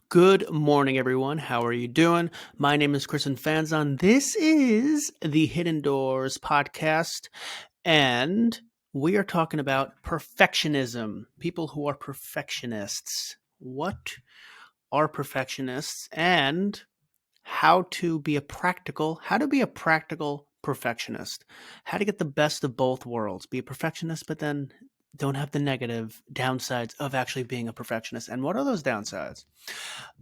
Good morning, everyone. How are you doing? My name is Kristen Fanzon. This is the Hidden Doors podcast, and we are talking about perfectionism. People who are perfectionists. What are perfectionists, and how to be a practical perfectionist? How to get the best of both worlds? Be a perfectionist, but then don't have the negative downsides of actually being a perfectionist. And what are those downsides?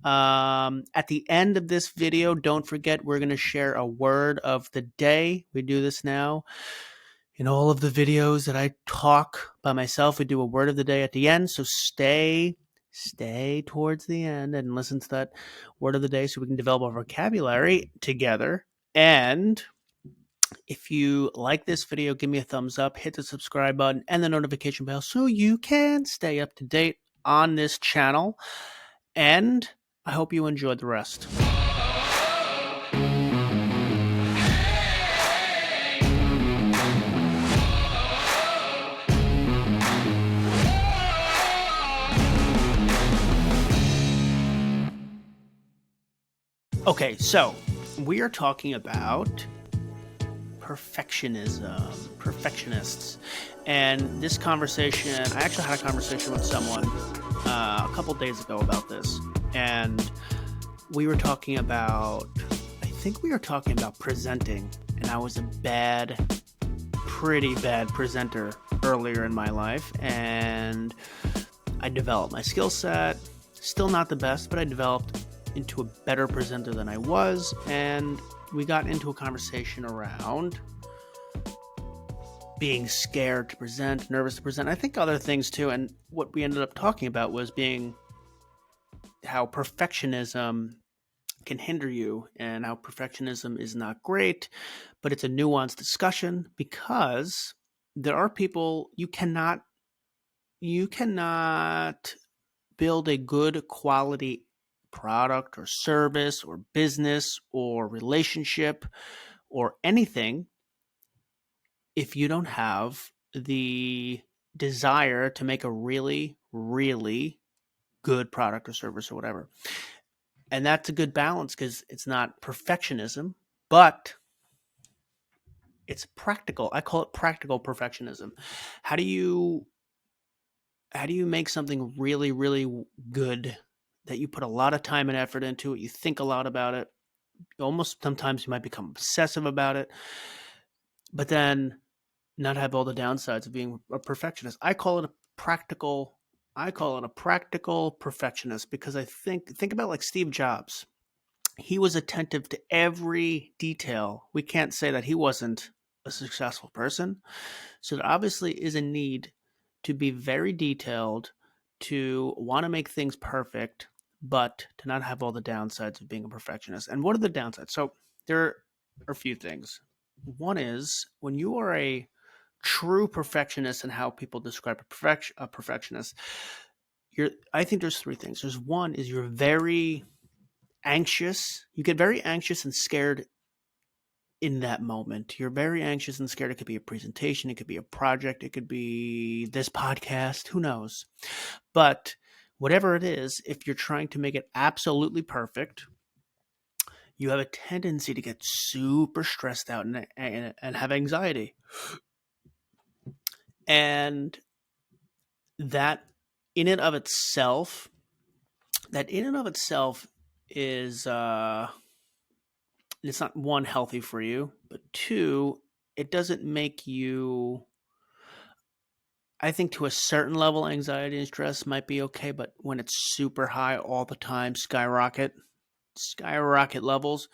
At the end of this video, don't forget we're going to share a word of the day. We do this now in all of the videos that I talk by myself. We do a word of the day at the end, so stay towards the end and listen to that word of the day so we can develop our vocabulary together. And if you like this video, give me a thumbs up, hit the subscribe button and the notification bell so you can stay up to date on this channel. And I hope you enjoyed the rest. Okay, so we are talking about perfectionists. And this conversation, I actually had a conversation with someone a couple days ago about this. And we were talking about, presenting. And I was a pretty bad presenter earlier in my life. And I developed my skill set. Still not the best, but I developed into a better presenter than I was, and we got into a conversation around being scared to present, nervous to present. I think other things too, and what we ended up talking about was how perfectionism can hinder you and how perfectionism is not great, but it's a nuanced discussion because there are people you cannot build a good quality product or service or business or relationship or anything if you don't have the desire to make a really, really good product or service or whatever. And that's a good balance because it's not perfectionism, but it's practical. I call it practical perfectionism. How do you make something really, really good that you put a lot of time and effort into it? You think a lot about it. Almost sometimes you might become obsessive about it, but then not have all the downsides of being a perfectionist. I call it a practical perfectionist because I think about like Steve Jobs. He was attentive to every detail. We can't say that he wasn't a successful person. So there obviously is a need to be very detailed, to want to make things perfect, but to not have all the downsides of being a perfectionist. And what are the downsides? So there are a few things. One is when you are a true perfectionist and how people describe a perfectionist, I think there's three things. There's one is you're very anxious. You get very anxious and scared in that moment. You're very anxious and scared. It could be a presentation, it could be a project, it could be this podcast, who knows? But whatever it is, if you're trying to make it absolutely perfect, you have a tendency to get super stressed out and have anxiety. And that in and of itself is it's not, one, healthy for you, but two, it doesn't make you, I think to a certain level, anxiety and stress might be okay, but when it's super high all the time, skyrocket levels,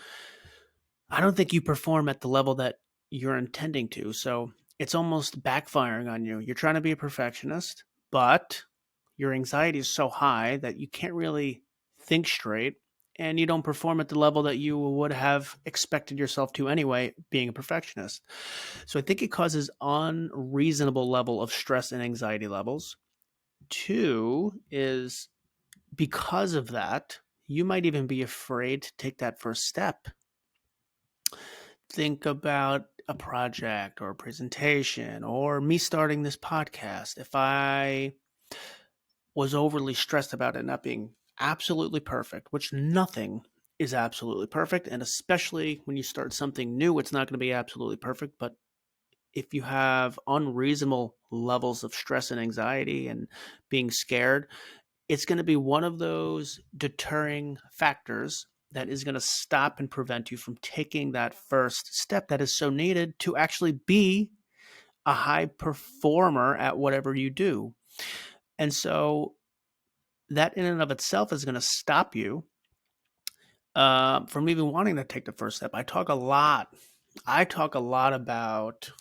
I don't think you perform at the level that you're intending to. So it's almost backfiring on you. You're trying to be a perfectionist, but your anxiety is so high that you can't really think straight and you don't perform at the level that you would have expected yourself to anyway, being a perfectionist. So I think it causes unreasonable level of stress and anxiety levels. Two is because of that, you might even be afraid to take that first step. Think about a project or a presentation or me starting this podcast. If I was overly stressed about it not being absolutely perfect, which nothing is absolutely perfect. And especially when you start something new, it's not going to be absolutely perfect. But if you have unreasonable levels of stress and anxiety and being scared, it's going to be one of those deterring factors that is going to stop and prevent you from taking that first step that is so needed to actually be a high performer at whatever you do. And so that in and of itself is going to stop you from even wanting to take the first step. I talk a lot about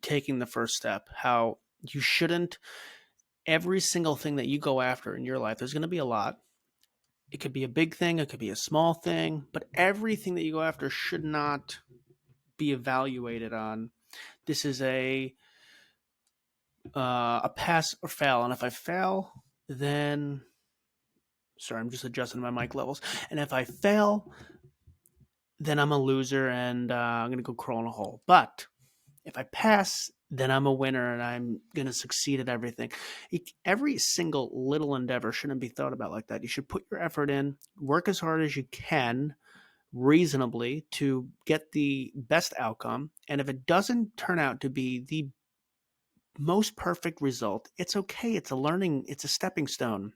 taking the first step, how you shouldn't, every single thing that you go after in your life, there's going to be a lot. It could be a big thing, it could be a small thing, but everything that you go after should not be evaluated on this is a pass or fail. And if I fail, then sorry, I'm just adjusting my mic levels. And if I fail, then I'm a loser and I'm going to go crawl in a hole. But if I pass, then I'm a winner and I'm going to succeed at everything. Every single little endeavor shouldn't be thought about like that. You should put your effort in, work as hard as you can reasonably to get the best outcome. And if it doesn't turn out to be the most perfect result, it's okay. It's a learning, it's a stepping stone.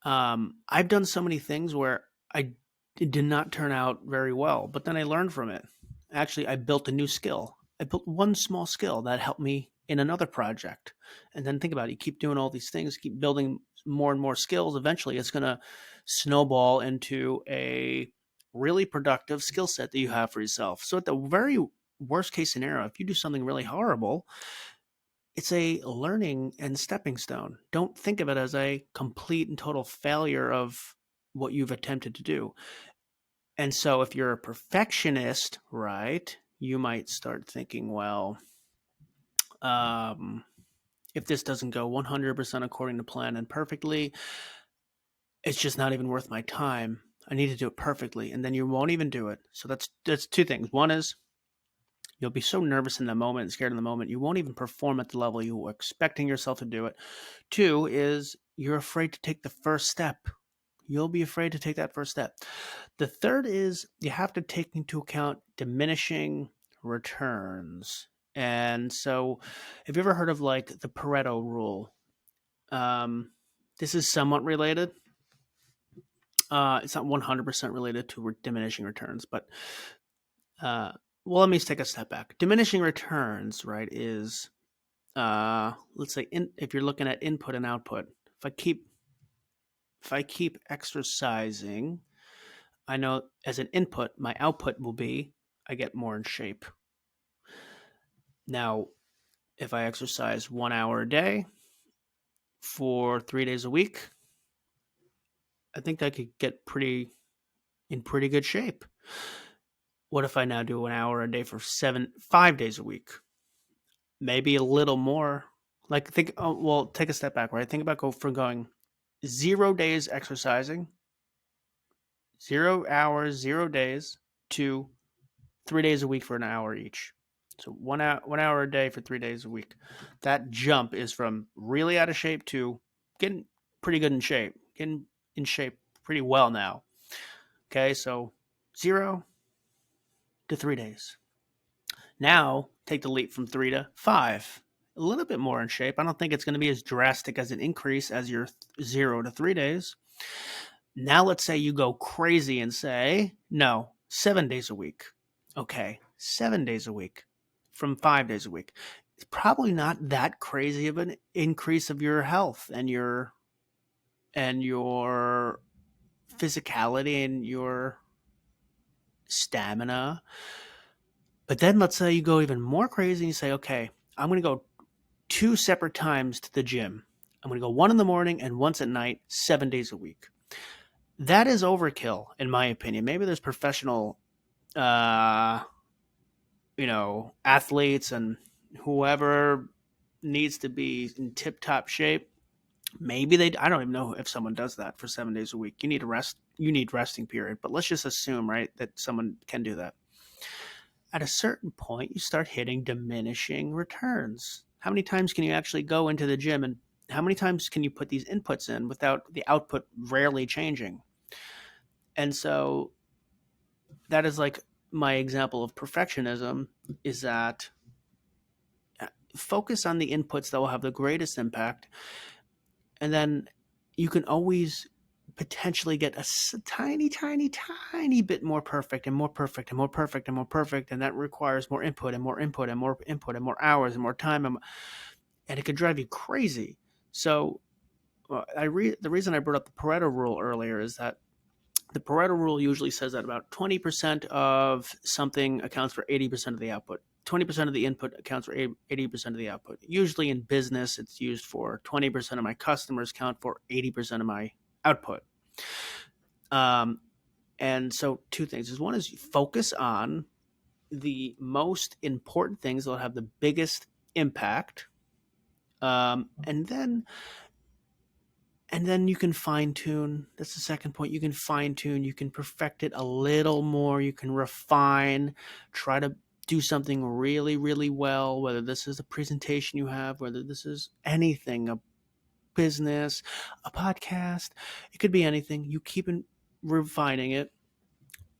I've done so many things where it did not turn out very well, but then I learned from it. Actually, I built a new skill. I built one small skill that helped me in another project. And then think about it. You keep doing all these things, keep building more and more skills. Eventually, it's going to snowball into a really productive skill set that you have for yourself. So, at the very worst case scenario, if you do something really horrible, it's a learning and stepping stone. Don't think of it as a complete and total failure of what you've attempted to do. And so if you're a perfectionist, right, you might start thinking, well, um, if this doesn't go 100% according to plan and perfectly, it's just not even worth my time. I need to do it perfectly. And then you won't even do it. So that's two things. One is you'll be so nervous in the moment and scared in the moment, you won't even perform at the level you were expecting yourself to do it. Two is you're afraid to take the first step. You'll be afraid to take that first step. The third is you have to take into account diminishing returns. And so, have you ever heard of like the Pareto Rule? This is somewhat related. It's not 100% related to diminishing returns, but well, let me take a step back. Diminishing returns, right, is let's say if you're looking at input and output. If I keep exercising, I know as an input, my output will be I get more in shape. Now, if I exercise 1 hour a day for 3 days a week, I think I could get in pretty good shape. What if I now do an hour a day for 5 days a week? Maybe a little more. Like take a step back, right? Think about going 0 days exercising, 0 hours, 0 days to 3 days a week for an hour each. So 1 hour a day for 3 days a week. That jump is from really out of shape to getting pretty good in shape, getting in shape pretty well now. Okay, so 0 to 3 days. Now take the leap from 3 to 5. A little bit more in shape. I don't think it's going to be as drastic as an increase as your 0 to 3 days. Now let's say you go crazy and say, no, 7 days a week. Okay, 7 days a week from 5 days a week. It's probably not that crazy of an increase of your health and your physicality and your stamina. But then let's say you go even more crazy and you say, okay, I'm going to go 2 separate times to the gym. I'm going to go one in the morning and once at night, 7 days a week. That is overkill, in my opinion. Maybe there's professional, athletes and whoever needs to be in tip-top shape. Maybe I don't even know if someone does that for 7 days a week. You need a rest. You need resting period. But let's just assume, right, that someone can do that. At a certain point, you start hitting diminishing returns. How many times can you actually go into the gym and How many times can you put these inputs in without the output rarely changing? And so that is like my example of perfectionism, is that focus on the inputs that will have the greatest impact, and then you can always potentially get a tiny, tiny, tiny bit more perfect and more perfect and more perfect and more perfect, and that requires more input and more input and more input and more hours and more time, and it could drive you crazy. So the reason I brought up the Pareto Rule earlier is that the Pareto Rule usually says that about 20% of something accounts for 80% of the output. 20% of the input accounts for 80% of the output. Usually in business, it's used for 20% of my customers count for 80% of my output. And so two things is, one is focus on the most important things that will have the biggest impact. And then you can fine tune. That's the second point. You can fine tune. You can perfect it a little more. You can refine, try to do something really, really well, whether this is a presentation you have, whether this is anything, a business, a podcast. It could be anything. You keep refining it,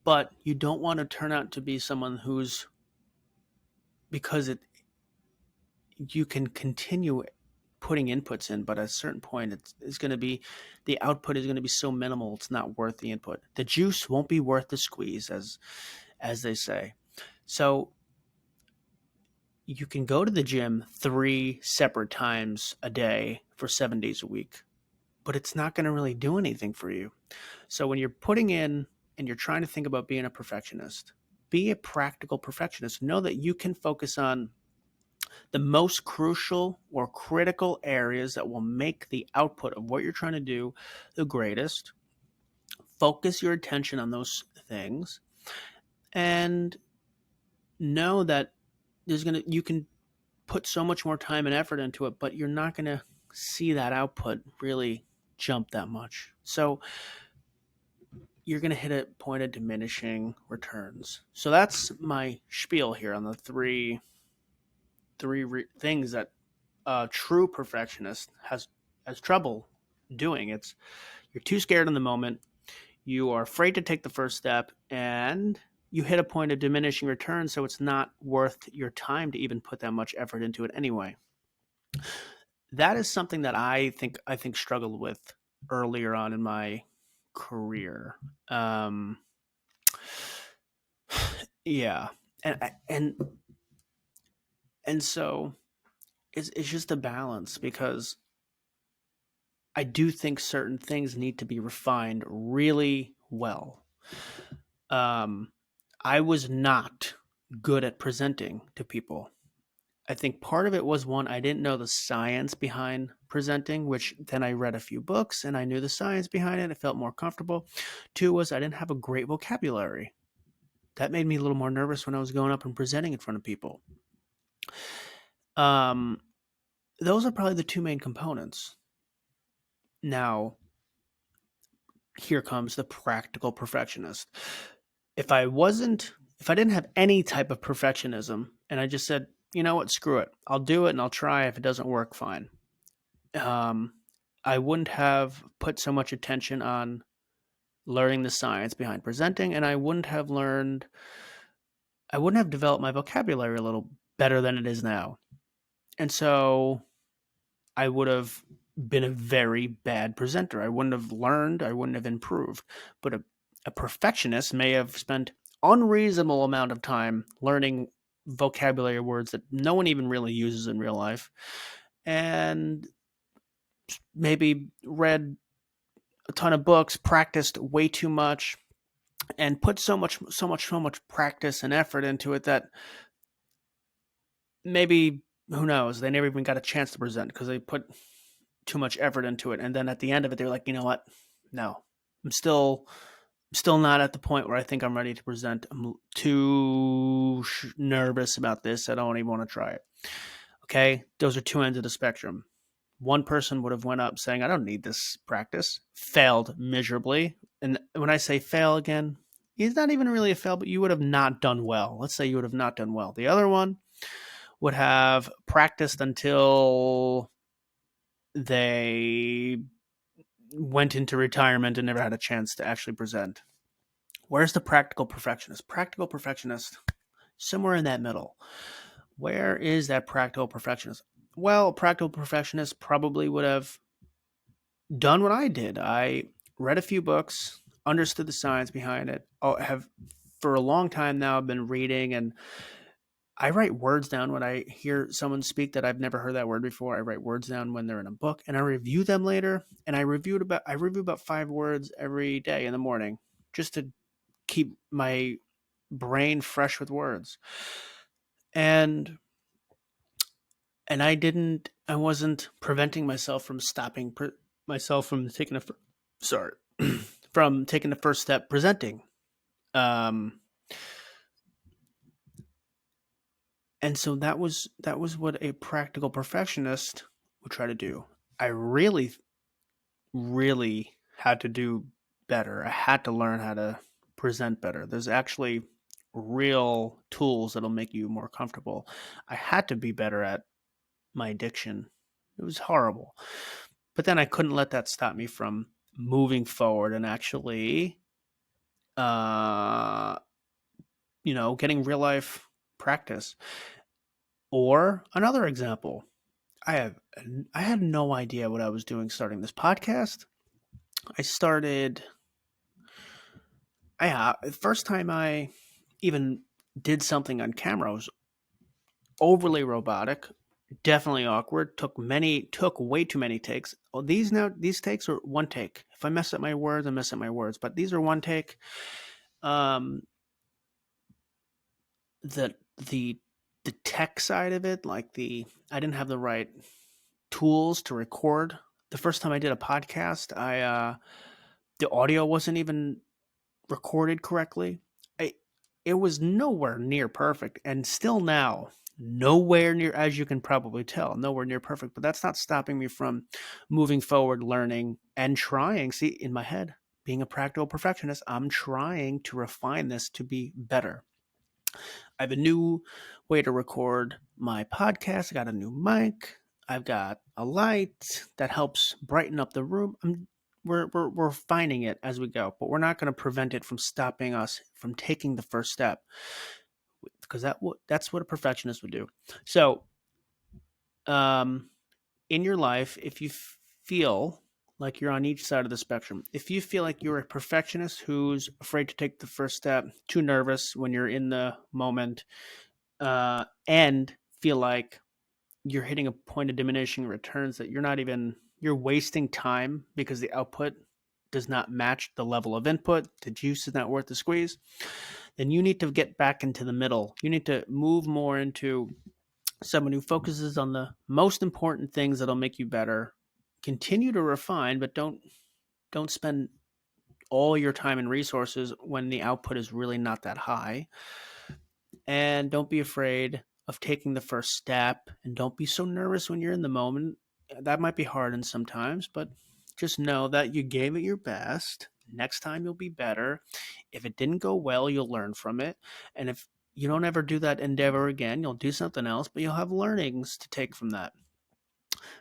but you don't want to turn out to be someone who's, because you can continue putting inputs in, but at a certain point, it's going to be, the output is going to be so minimal, it's not worth the input. The juice won't be worth the squeeze, as they say. So you can go to the gym 3 separate times a day for 7 days a week, but it's not going to really do anything for you. So when you're putting in and you're trying to think about being a perfectionist, be a practical perfectionist. Know that you can focus on the most crucial or critical areas that will make the output of what you're trying to do the greatest. Focus your attention on those things, and know that you can put so much more time and effort into it, but you're not going to see that output really jump that much. So you're going to hit a point of diminishing returns. So that's my spiel here on the three things that a true perfectionist has trouble doing. It's, you're too scared in the moment, you are afraid to take the first step, and you hit a point of diminishing returns, so it's not worth your time to even put that much effort into it anyway. That is something that I think struggled with earlier on in my career. Yeah, and and so it's just a balance, because I do think certain things need to be refined really well. I was not good at presenting to people. I think part of it was, one, I didn't know the science behind presenting, which then I read a few books and I knew the science behind it. I felt more comfortable. Two was, I didn't have a great vocabulary. That made me a little more nervous when I was going up and presenting in front of people. Those are probably the two main components. Now, here comes the practical perfectionist. If I didn't have any type of perfectionism and I just said, you know what, screw it, I'll do it and I'll try. If it doesn't work, fine. I wouldn't have put so much attention on learning the science behind presenting, and I wouldn't have developed my vocabulary a little better than it is now. And so I would have been a very bad presenter. I wouldn't have learned, I wouldn't have improved. But a perfectionist may have spent unreasonable amount of time learning vocabulary words that no one even really uses in real life, and maybe read a ton of books, practiced way too much, and put so much practice and effort into it that maybe, who knows, they never even got a chance to present because they put too much effort into it. And then at the end of it, they're like, you know what? No, I'm still not at the point where I think I'm ready to present. I'm too nervous about this. I don't even want to try it. Okay, those are two ends of the spectrum. One person would have went up saying, I don't need this practice, failed miserably. And when I say fail again, it's not even really a fail, but you would have not done well. Let's say you would have not done well. The other one would have practiced until they went into retirement and never had a chance to actually present. Where's the practical perfectionist? Practical perfectionist, somewhere in that middle. Where is that practical perfectionist? Well, practical perfectionist probably would have done what I did. I read a few books, understood the science behind it. Oh, have for a long time now I've been reading, and I write words down when I hear someone speak that I've never heard that word before. I write words down when they're in a book, and I review them later. And I review about 5 words every day in the morning, just to keep my brain fresh with words. And I wasn't preventing myself from myself from taking sorry, from taking the first step presenting. Um, and so that was what a practical perfectionist would try to do. I really had to do better. I had to learn how to present better. There's actually real tools that'll make you more comfortable. I had to be better at my diction. It was horrible. But then I couldn't let that stop me from moving forward and actually uh getting real life practice. Or another example, I have I had no idea what I was doing starting this podcast. I started first time I even did something on camera was overly robotic, definitely awkward. Took way too many takes. Oh, these takes are one take. If I mess up my words, I mess up my words. But these are one take. Um, the the the tech side of it, like I didn't have the right tools to record. The first time I did a podcast, I the audio wasn't even recorded correctly. I, it was nowhere near perfect, and still now, nowhere near, as you can probably tell, nowhere near perfect. But that's not stopping me from moving forward, learning, and trying. See, in my head, being a practical perfectionist, I'm trying to refine this to be better. I have a new way to record my podcast. I got a new mic. I've got a light that helps brighten up the room. We're finding it as we go, but we're not going to prevent it from stopping us from taking the first step, because that's what a perfectionist would do. So, um, in your life, if you feel like you're on each side of the spectrum, if you feel like you're a perfectionist who's afraid to take the first step, too nervous when you're in the moment, and feel like you're hitting a point of diminishing returns, that you're wasting time because the output does not match the level of input, the juice is not worth the squeeze, then you need to get back into the middle. You need to move more into someone who focuses on the most important things that'll make you better. Continue to refine, but don't spend all your time and resources when the output is really not that high. And don't be afraid of taking the first step, and don't be so nervous when you're in the moment. That might be hard and sometimes, but just know that you gave it your best. Next time you'll be better. If it didn't go well, you'll learn from it. And if you don't ever do that endeavor again, you'll do something else, but you'll have learnings to take from that.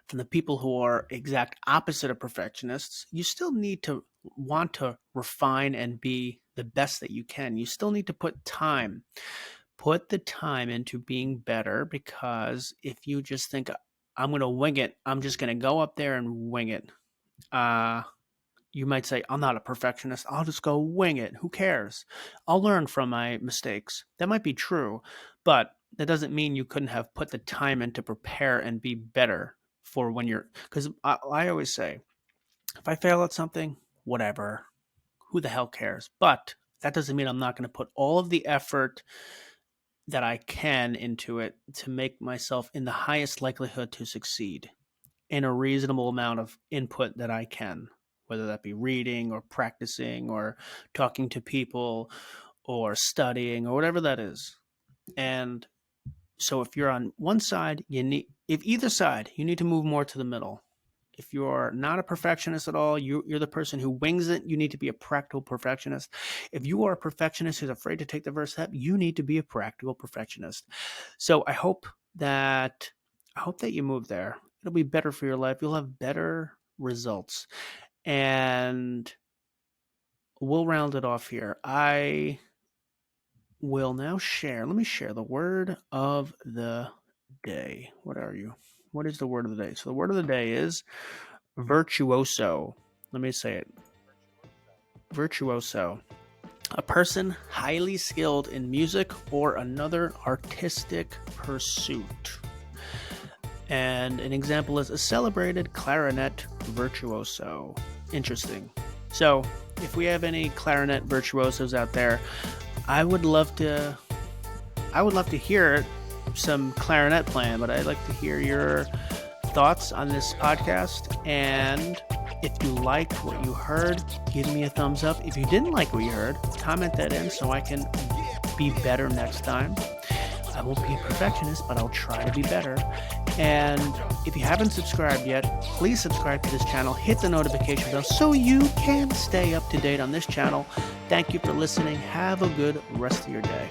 From the people who are exact opposite of perfectionists, you still need to want to refine and be the best that you can. You still need to put the time into being better, because if you just think, I'm going to wing it, I'm just going to go up there and wing it, uh, you might say, I'm not a perfectionist, I'll just go wing it. Who cares? I'll learn from my mistakes. That might be true, but that doesn't mean you couldn't have put the time in to prepare and be better for when because I always say, if I fail at something, whatever, who the hell cares? But that doesn't mean I'm not going to put all of the effort that I can into it to make myself in the highest likelihood to succeed in a reasonable amount of input that I can, whether that be reading or practicing or talking to people or studying or whatever that is. And so if you're on one side, if either side, you need to move more to the middle. If you're not a perfectionist at all, you're the person who wings it, you need to be a practical perfectionist. If you are a perfectionist who's afraid to take the first step, you need to be a practical perfectionist. So I hope that you move there. It'll be better for your life. You'll have better results. And we'll round it off here. I will now share. Let me share the word of the day. What are you? What is the word of the day? So the word of the day is virtuoso. Let me say it. Virtuoso. A person highly skilled in music or another artistic pursuit. And an example is a celebrated clarinet virtuoso. Interesting. So, if we have any clarinet virtuosos out there, I would love to hear some clarinet playing, but I'd like to hear your thoughts on this podcast. And if you liked what you heard, give me a thumbs up. If you didn't like what you heard, comment that in so I can be better next time. I won't be a perfectionist, but I'll try to be better. And if you haven't subscribed yet, please subscribe to this channel. Hit the notification bell so you can stay up to date on this channel. Thank you for listening. Have a good rest of your day.